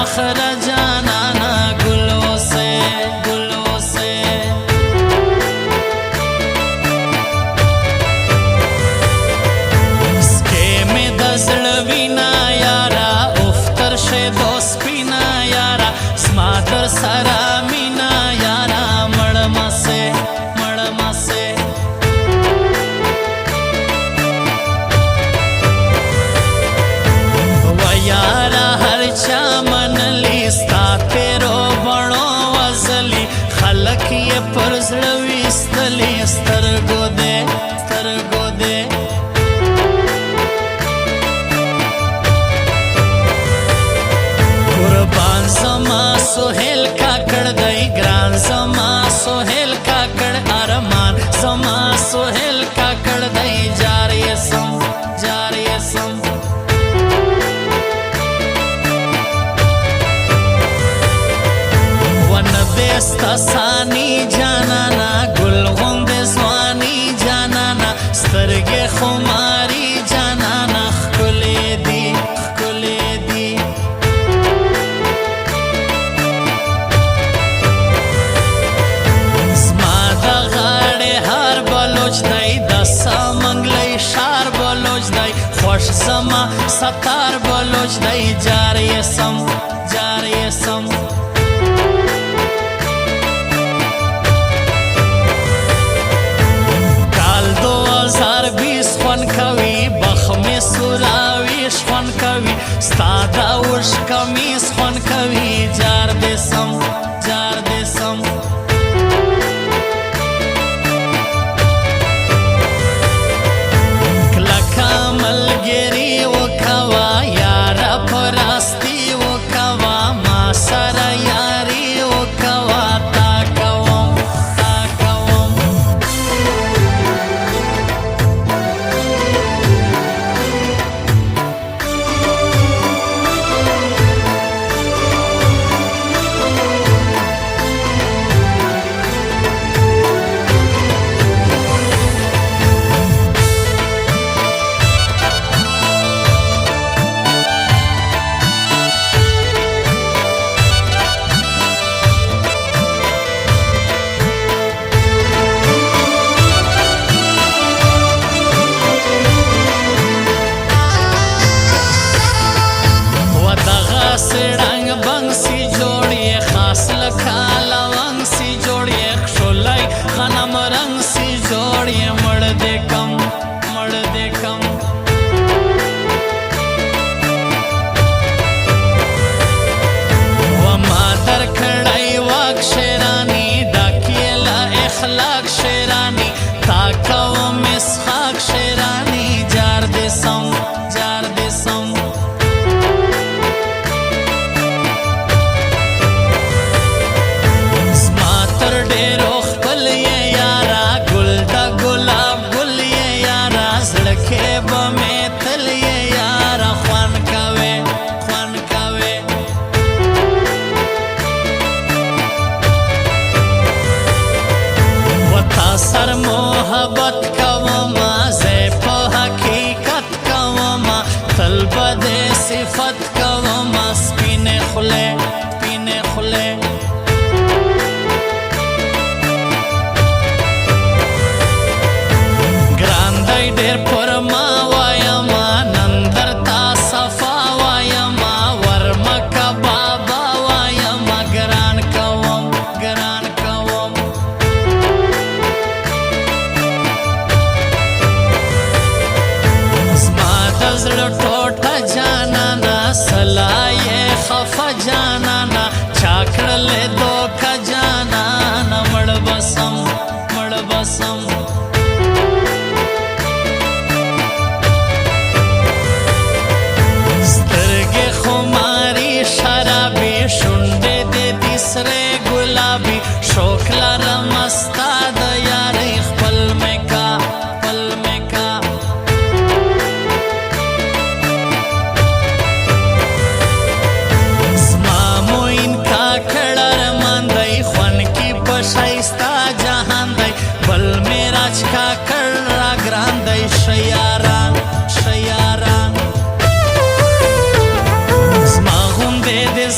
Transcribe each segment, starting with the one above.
फख्र जानाना गुलों से स्के में दजलवीना यारा उफ्तर शे दोस्त पीना यारा स्मादर सरा मीना यारा मड़मा से यारा हर चा मन लिस्ता तेरो बड़ो वजली खलक ये परजड़वी स्थली स्तरगो दे कुर्बान जमा सोहेल काकड़ दई ग्रान जमा सोहेल काकड़ अरमान जमा सोहेल काकड़ दई जार ये सम सानी जानाना गुल गुंदे स्वानी जानाना स्तरगे खुमारी जानाना खुले दी स्मादा गाड़े हार बलोच दाई दसा मंगलई शार बलोच दाई खुश समा सतार बलोच दाई जार ये सम कवि बखमे सुराविश खन कवि स्तादा उश कमीस खन कवि जार देसम क्लका मलगेरी वो कवा यारा फरास्ती वो कवा मासरा यारी वो कवा ताकवम रंग बंग सी जोड़िए खास लखा लवंग सी जोड़िए क्षोलाई खनम रंग सी जोड़िए मड़ दे कम व मादर खड़ाई वाक शेरानी डाकियला इखलाक शेरानी ताका व मिसखाक शेरानी जार दे सम सर मोहब्बत कवमा ज़े प हकीकत कवमा तलबदे सिफत कवमा पीने खुले ग्रांदाई डेर पुरमा वायमा नंदरता सफा वायमा वर्मा का बाबा वायमा ग्रान कवम टोटा जानाना सलाये खफा जानाना चाकड़ ले दो का जानाना मड़ बसम स्तरगे खुमारी शराबी शुंडे दे तीसरे गुलाबी शोखला रमस्ता दयारे पल में का शाइस्ता जहां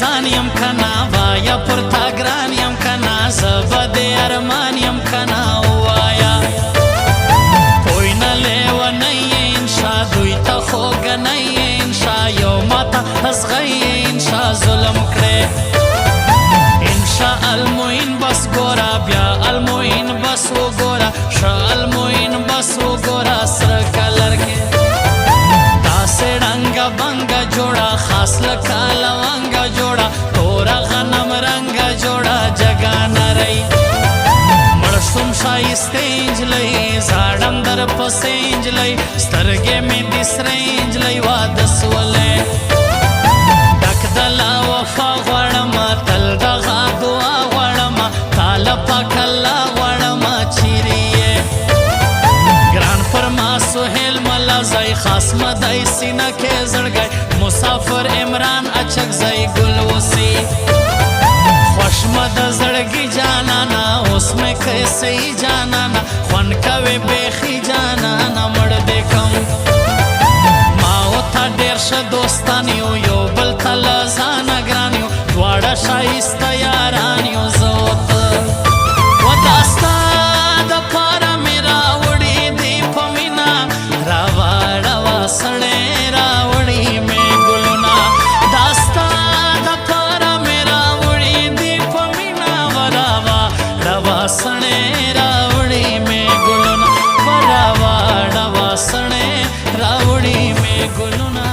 ځان یم کنا وایا پر تا ګران یم کنا زه د ارمان یم کنا وایا کوی نه لیونی انشا دوی ته خوږنی انشا یو ماته ازغی انشا ظلم کړی انشا المعین بس ګوره بیا المعین بس وګوره ښه المعین بس وګوره سره کلر کې داسې ړنګه بنګه جوړه خاص لکه لونګه جوړه توره غنم رنګه جوړه جګه نری مړ شوم ښایستې نجلۍ زاړم در پسې نجلۍ سترګې مې د سرې نجلۍ واده سولې ډک د لا وفا غواړم تل دغه دعا غواړم تاله پاک الله غواړم چیرې یې ګران پر ما سهیل ملا ځای خاص مدی سینه کې زړګی مسافر عمران اچک ځای ګل وسی خوش مد زړګي جانانا اوس مې کیسې جانانا خوند کوي بیخي جانانا مړ دې کم ما او تا ډېر ښه دوستان یو یو بل ته له ځانه ګران یو دواړه ښایسته یاران یو زه او ته و دا ستا دپاره مې راوړي دي په مینه راواړوه سړی راوړي مې ګلونه دا ستا دپاره مې راوړي دي په مینه وراواړوه سړی راوړي مې ګلونه وراواړوه سړی راوړي مې ګلونه